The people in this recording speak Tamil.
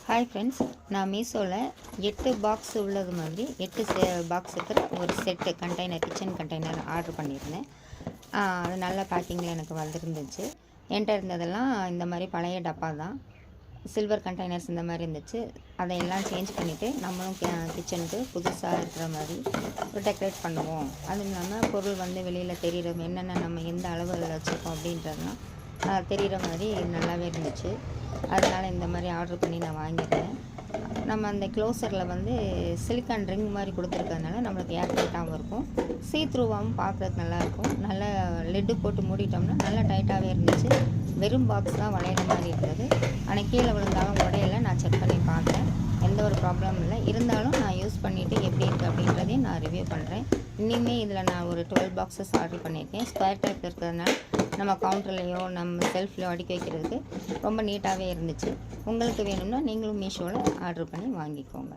ஹாய் ஃப்ரெண்ட்ஸ், நான் மீஷோவில் 8 பாக்ஸ் உள்ளது மாதிரி 8 பாக்ஸ் இருக்கிற ஒரு set container, kitchen container order பண்ணியிருந்தேன். அது நல்ல பேக்கிங்கில் எனக்கு வந்துருந்துச்சு. என்கிட்ட இருந்ததெல்லாம் இந்த மாதிரி பழைய டப்பா தான், சில்வர் கண்டெய்னர்ஸ் இந்த மாதிரி இருந்துச்சு. அதையெல்லாம் சேஞ்ச் பண்ணிவிட்டு நம்மளும் கிச்சனுக்கு புதுசாக இருக்கிற மாதிரி ஒரு டெக்கரேட் பண்ணுவோம். அதுவும் இல்லாமல் பொருள் வந்து வெளியில் தெரிகிற என்னென்ன நம்ம எந்த அளவில் வச்சுருக்கோம் அப்படின்றதுலாம் தெரிகிற மாதிரி நல்லாவே இருந்துச்சு. அதனால் இந்த மாதிரி ஆர்டர் பண்ணி நான் வாங்கியிருந்தேன். நம்ம அந்த க்ளோசரில் வந்து சிலிக்கான் ரிங் மாதிரி கொடுத்துருக்கறதுனால நம்மளுக்கு ஏர்டைட்டாகவும் இருக்கும், சீத்ரூவாகவும் பார்க்குறதுக்கு நல்லாயிருக்கும். நல்லா லெட்டு போட்டு மூடிட்டோம்னா நல்லா டைட்டாகவே இருந்துச்சு. வெறும் பாக்ஸ் தான் வளையிற மாதிரி இருந்தது. ஆனால் கீழே விழுந்தாலும் உடையில. நான் செக் பண்ணி பார்த்தேன், எந்த ஒரு ப்ராப்ளமும் இல்லை. இருந்தாலும் நான் யூஸ் பண்ணிவிட்டு எப்படி இருக்குது அப்படின்றதையும் நான் ரிவ்யூ பண்ணுறேன். இனிமே இதில் நான் ஒரு 12 பாக்ஸஸ் ஆர்டர் பண்ணியிருக்கேன். ஸ்கொயர் டைப் இருக்கிறதுனால நம்ம கவுண்டர்லேயோ நம்ம செல்ஃப்லையோ அடுக்கி வைக்கிறதுக்கு ரொம்ப நீட்டாகவே இருந்துச்சு. உங்களுக்கு வேணும்னா நீங்களும் மீஷோவில் ஆர்டர் பண்ணி வாங்கிக்கோங்க.